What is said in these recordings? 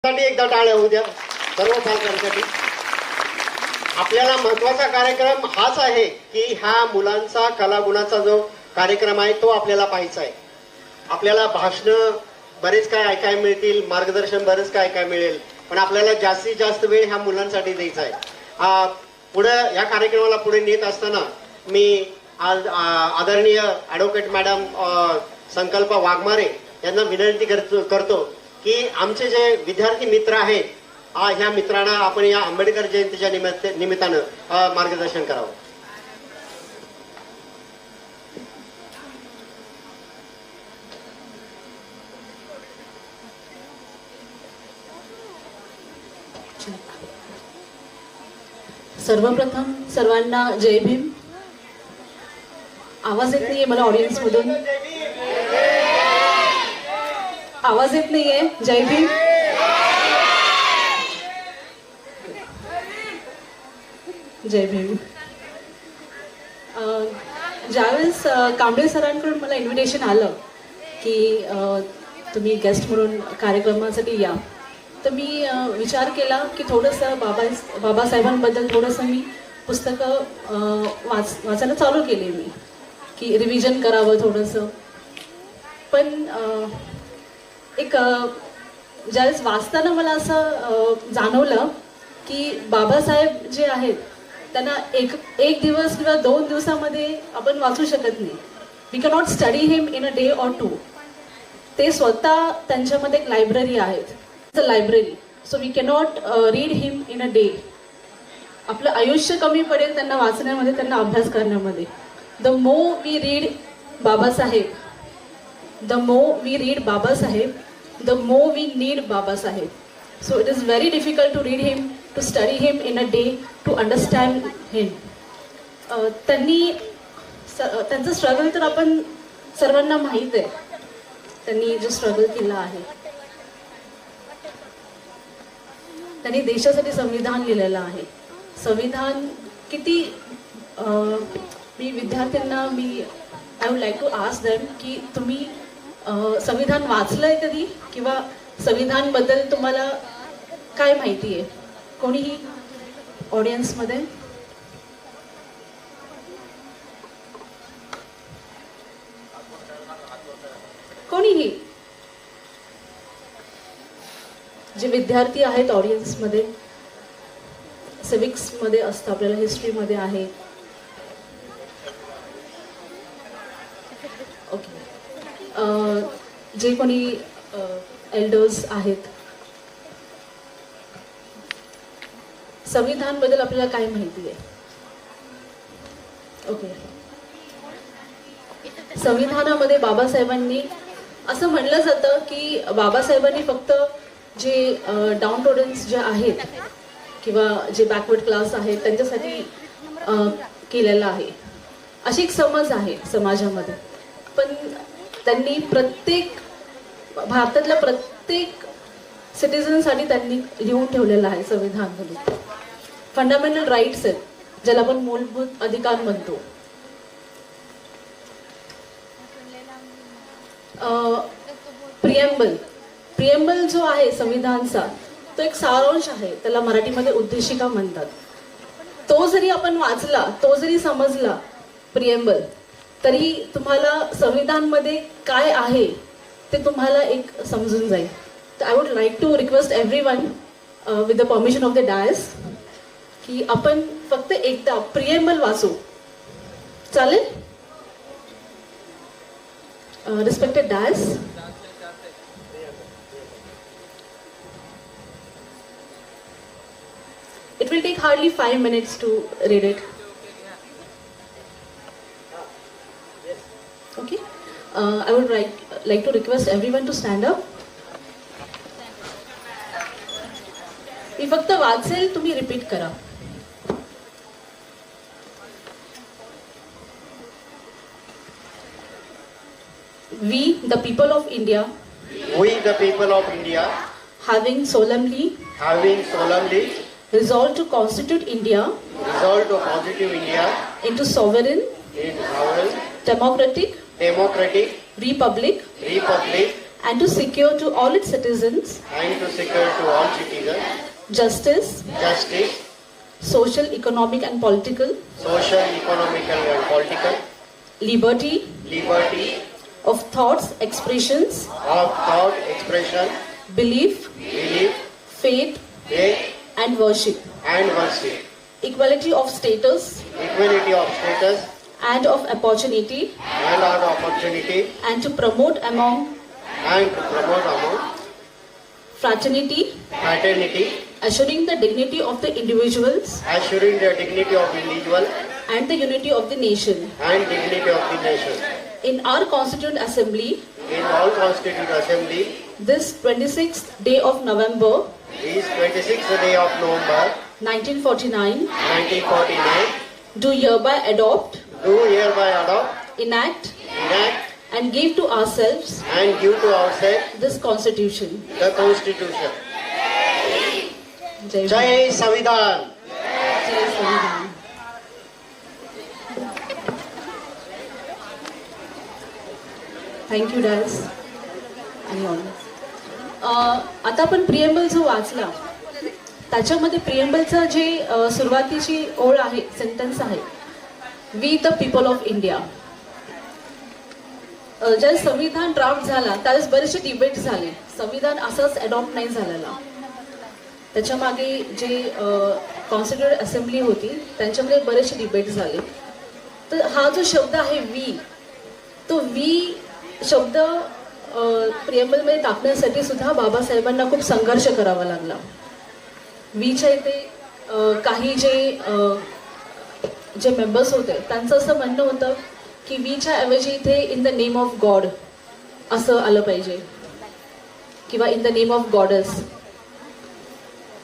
साठी एकदा टाळ्या होऊ द्या सर्व पालकांसाठी. आपल्याला महत्वाचा कार्यक्रम हाच आहे की ह्या मुलांचा कलागुणाचा जो कार्यक्रम आहे तो आपल्याला पाहायचा आहे. आपल्याला भाषण बरेच काय ऐकायला मिळतील, मार्गदर्शन बरेच काय ऐकायला मिळेल, पण आपल्याला जास्तीत जास्त वेळ ह्या मुलांसाठी द्यायचा आहे. पुढे या कार्यक्रमाला पुढे नेत असताना मी आज आदरणीय ॲडव्होकेट मॅडम संकल्प वाघमारे यांना विनंती करतो की आमचे जे विद्यार्थी मित्र आहेत ह्या मित्रांना आपण या आंबेडकर जयंतीच्या निमित्तानं मार्गदर्शन करावं. सर्वप्रथम सर्वांना जय भीम. आवाज येत नाहीये मला ऑडियन्स मधून, आवाज येत नाहीये. जय भीम. जय भीम. ज्यावेळेस कांबळे सरांकडून मला इन्व्हिटेशन आलं की तुम्ही गेस्ट म्हणून कार्यक्रमासाठी या, तर मी विचार केला की थोडंसं बाबासाहेबांबद्दल थोडंसं मी पुस्तकं वाचायला चालू केली मी, की रिव्हिजन करावं थोडंसं. पण एक ज्यावेळेस वाचताना मला असं जाणवलं की बाबासाहेब जे आहेत त्यांना एक दिवस किंवा 2 दिवसामध्ये आपण वाचू शकत नाही. We cannot study him in a day or 2. ते स्वतः त्यांच्यामध्ये एक लायब्ररी आहेत, library. So we cannot read him in a day. आपलं आयुष्य कमी पडेल त्यांना वाचण्यामध्ये, त्यांना अभ्यास करण्यामध्ये. The more we read Babasaheb, the more we read Baba Saheb, the more we need Baba Saheb. So it is very difficult to read him, to study him in a day, to understand him. त्यांचं struggle तर आपण सर्वांना माहीत आहे. त्यांनी जो struggle केला आहे, त्यांनी देशासाठी संविधान लिहिलेलं आहे. संविधान किती मी विद्यार्थ्यांना I would like to ask them की तुम्ही संविधान वाचलंय कधी, किंवा संविधान बद्दल तुम्हाला काय माहिती आहे? कोणीही ऑडियन्समध्ये? कोणीही जे विद्यार्थी आहेत ऑडियन्समध्ये, सिविक्स मध्ये असतं, आपल्याला हिस्ट्रीमध्ये आहे. ओके. जे कोणी एल्डर्स आहेत, संविधान बद्दल आपल्याला काय माहिती आहे? ओके. संविधानामध्ये बाबासाहेबांनी असं म्हणलं जातं की बाबासाहेबांनी फक्त जे डाऊन टोडन्स जे आहेत किंवा जे बॅकवर्ड क्लास आहेत त्यांच्यासाठी केलेलं आहे, अशी एक समज आहे समाजामध्ये. पण त्यांनी भारतातल्या प्रत्येक सिटिझनसाठी त्यांनी लिहून ठेवलेलं आहे संविधानमध्ये. फंडामेंटल राईट्स आहेत, ज्याला आपण मूलभूत अधिकार म्हणतो. प्रिएम्बल जो आहे संविधानचा, तो एक सारांश आहे, त्याला मराठीमध्ये उद्देशिका म्हणतात. तो जरी आपण वाचला, तो जरी समजला प्रिएम्बल, तरी तुम्हाला संविधानमध्ये काय आहे ते तुम्हाला एक समजून जाईल. तर I would like to request everyone with the permission of the dais की आपण फक्त एकदा प्रिएम्बल वाचू. चालेल? Respected dais, it will take hardly 5 minutes to read it. Okay. I would like to request everyone to stand up. मी फक्त वाचेल, तुम्ही repeat करा. We, the people of India, having solemnly resolved to constitute India into sovereign, democratic, democratic republic and to secure to all its citizens and to secure to all citizens justice, justice, social, economic, and political social, economical, and political liberty liberty of thoughts, expressions, of thought, expression, belief, belief, faith, faith, and worship, and worship, equality of status equality of status and of opportunity, and of opportunity, and to promote among and to promote among fraternity, fraternity, assuring the dignity of the individuals assuring the dignity of individual and the unity of the nation. and dignity of the nation. In our Constituent Assembly, In all Constituent Assembly, this 26th day of November is 26th day of November 1949, 1949, do hereby adopt, do hereby adopt, enact, enact, and give to ourselves and give to ourselves this Constitution. the Constitution. Jai Jai Savidhan. Jai Sanviधान. Thank you dais आणि all. आता आपण preamble जो वाचला त्याच्यामध्ये प्रिएम्बलचं जे सुरुवातीची ओळ आहे, सेंटेन्स आहे, we the people of India. ज्यावेळेस संविधान ड्राफ्ट झाला त्यावेळेस बरेचसे डिबेट झाले. संविधान असंच अडॉप्ट नाही झालेला. त्याच्या मागे जे कॉन्स्टिट्युएंट असेंब्ली होती त्यांच्यामध्ये बरेचसे डिबेट झाले. तर हा जो शब्द आहे वी, तो वी शब्द प्रिएम्बलमध्ये टाकण्यासाठी सुद्धा बाबासाहेबांना खूप संघर्ष करावा लागला. वीच्या इथे काही जे मेंबर्स होते त्यांचं असं म्हणणं होतं की वीच्या ऐवजी इथे in the name of God असं आलं पाहिजे किंवा in the name of goddess.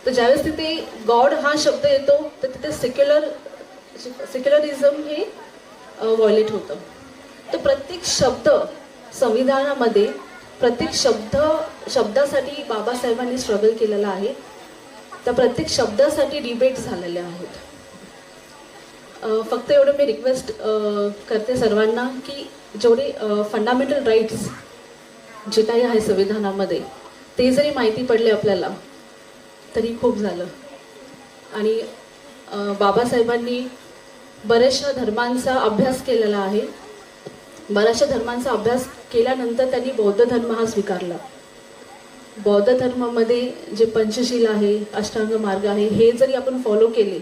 तर ज्यावेळेस तिथे गॉड हा शब्द येतो तर तिथे सेक्युलरिझम हे व्हायोलेट होतं. तर प्रत्येक शब्द संविधानामध्ये प्रत्येक शब्दासाठी बाबासाहेबांनी स्ट्रगल केलेला आहे. त्या प्रत्येक शब्दासाठी डिबेट झालेले आहेत. फक्त एवढं मी रिक्वेस्ट करते सर्वांना की जेवढे फंडामेंटल राईट्स जे काही आहे संविधानामध्ये ते जरी माहिती पडले आपल्याला तरी खूप झालं. आणि बाबासाहेबांनी बऱ्याचशा धर्मांचा अभ्यास केलेला आहे. बऱ्याचशा धर्मांचा अभ्यास केल्यानंतर त्यांनी बौद्ध धर्म हा स्वीकारला. बौद्ध धर्मामध्ये जे पंचशील आहे, अष्टांग मार्ग आहे, हे जरी आपण फॉलो केले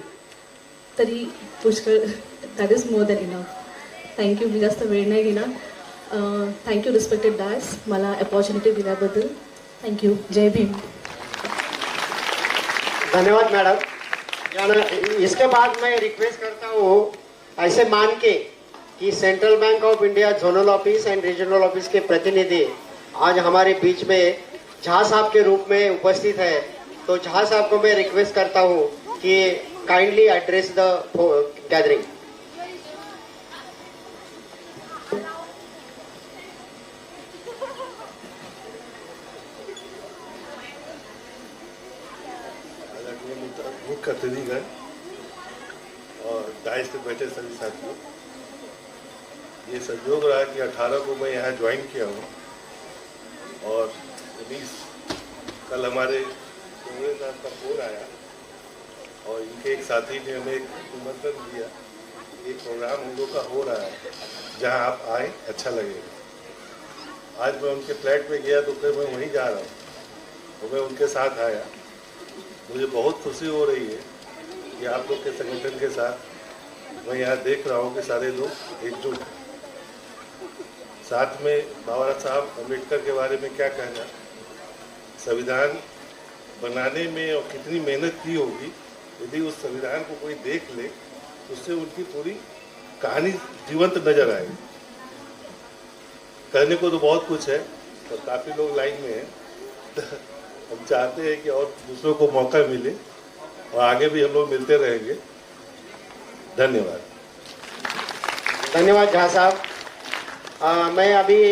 तरी पुष्कळ, that is more than enough. Thank you. मी जास्त वेळ नाही घेणार. थँक्यू रिस्पेक्टेड डॅस, मला अपॉर्च्युनिटी दिल्याबद्दल. थँक्यू. जय भीम. धन्यवाद मैडम. इसके बाद मैं रिक्वेस्ट करता हूँ ऐसे मान के कि central bank of India zonal office and regional office के प्रतिनिधि आज हमारे बीच में झा साहब के रूप में उपस्थित है. तो झा साहब को मैं रिक्वेस्ट करता हूँ कि काइंडली एड्रेस द गैदरिंग. मुख्य अतिथिगण और डाइस पे बैठे सभी साथियों, ये संयोग रहा कि 18 को मैं यहाँ ज्वाइन किया हूँ और 19 कल हमारे कांग्रेस साहब का फोन आया और इनके एक साथी ने हमें एक निमंत्रण दिया. एक प्रोग्राम हम लोग का हो रहा है जहाँ आप आए, अच्छा लगेगा. आज मैं उनके फ्लैट पे गया तो फिर मैं वहीं जा रहा हूँ और मैं उनके साथ आया. मुझे बहुत खुशी हो रही है कि आप लोग के संगठन के साथ मैं यहाँ देख रहा हूँ कि सारे लोग एकजुट हैं. साथ में बाबा साहब अम्बेडकर के बारे में क्या कहना, संविधान बनाने में और कितनी मेहनत की होगी. यदि उस संविधान को कोई देख ले तो उससे उनकी पूरी कहानी जीवंत नजर आएगी. कहने को तो बहुत कुछ है और काफ़ी लोग लाइन में हैं. हम चाहते हैं कि और दूसरों को मौका मिले और आगे भी हम लोग मिलते रहेंगे. धन्यवाद. धन्यवाद झा साहब. मैं अभी